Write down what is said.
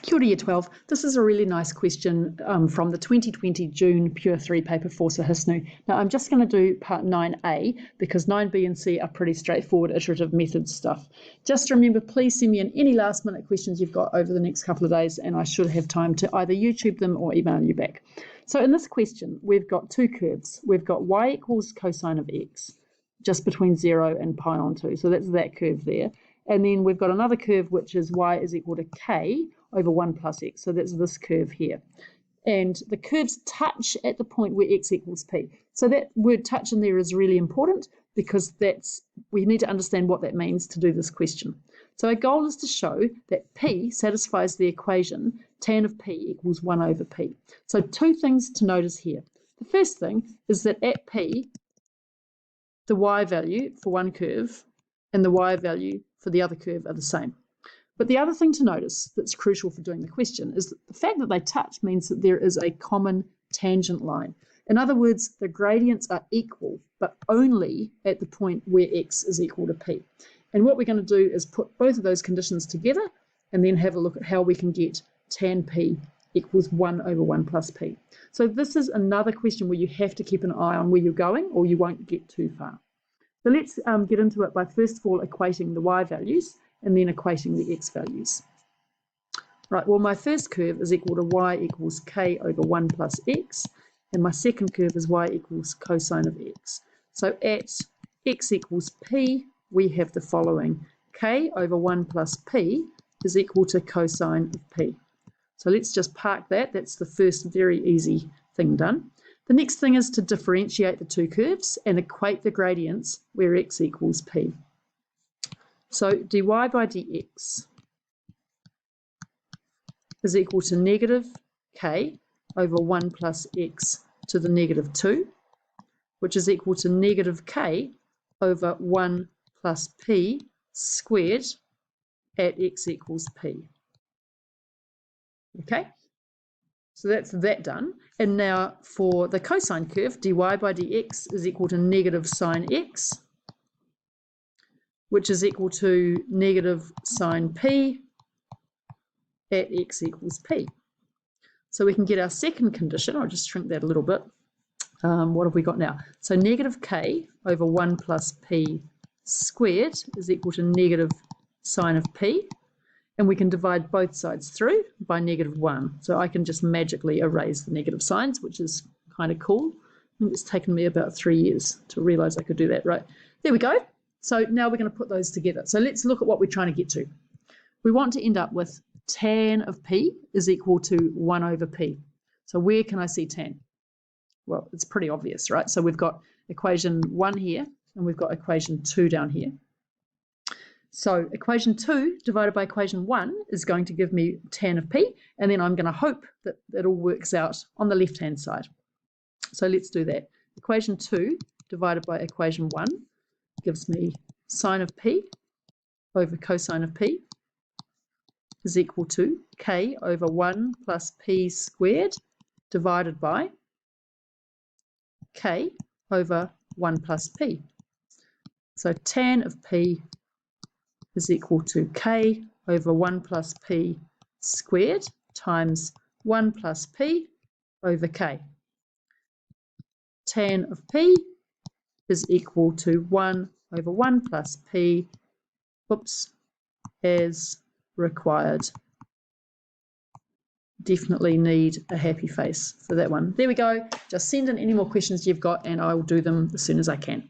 Kia ora Year 12. This is a really nice question from the 2020 June Pure 3 paper for Sahisnu. Now I'm just going to do part 9a because 9b and c are pretty straightforward iterative methods stuff. Just remember, please send me in any last minute questions you've got over the next couple of days and I should have time to either YouTube them or email you back. So in this question, we've got two curves. We've got y equals cosine of x, just between 0 and pi on 2. So that's that curve there. And then we've got another curve which is y is equal to k over 1 plus x. So that's this curve here. And the curves touch at the point where x equals p. So that word touch in there is really important because we need to understand what that means to do this question. So our goal is to show that p satisfies the equation tan of p equals 1 over p. So two things to notice here. The first thing is that at p, the y value for one curve and the y value for the other curve are the same. But the other thing to notice that's crucial for doing the question is that the fact that they touch means that there is a common tangent line. In other words, the gradients are equal, but only at the point where x is equal to p. And what we're going to do is put both of those conditions together and then have a look at how we can get tan p equals 1 over 1 plus p. So this is another question where you have to keep an eye on where you're going or you won't get too far. So let's get into it by first of all equating the y values and then equating the x values. Right, well my first curve is equal to y equals k over 1 plus x, and my second curve is y equals cosine of x. So at x equals p, we have the following. K over 1 plus p is equal to cosine of p. So let's just park that. That's the first very easy thing done. The next thing is to differentiate the two curves and equate the gradients where x equals p. So dy by dx is equal to negative k over 1 plus x to the negative 2, which is equal to negative k over 1 plus p squared at x equals p. Okay? So that's that done. And now for the cosine curve, dy by dx is equal to negative sine x, which is equal to negative sine p at x equals p. So we can get our second condition. I'll just shrink that a little bit. What have we got now? So negative k over 1 plus p squared is equal to negative sine of p. And we can divide both sides through by negative 1. So I can just magically erase the negative signs, which is kind of cool. I think it's taken me about 3 years to realize I could do that. Right, there we go. So now we're going to put those together. So let's look at what we're trying to get to. We want to end up with tan of p is equal to 1 over p. So where can I see tan? Well, it's pretty obvious, right? So we've got equation 1 here and we've got equation 2 down here. So equation 2 divided by equation 1 is going to give me tan of p, and then I'm going to hope that it all works out on the left-hand side. So let's do that. Equation 2 divided by equation 1 gives me sine of p over cosine of p is equal to k over 1 plus p squared divided by k over 1 plus p. So tan of p is equal to k over 1 plus p squared times 1 plus p over k. Tan of p is equal to 1 over 1 plus p, as required. Definitely need a happy face for that one. There we go. Just send in any more questions you've got and I will do them as soon as I can.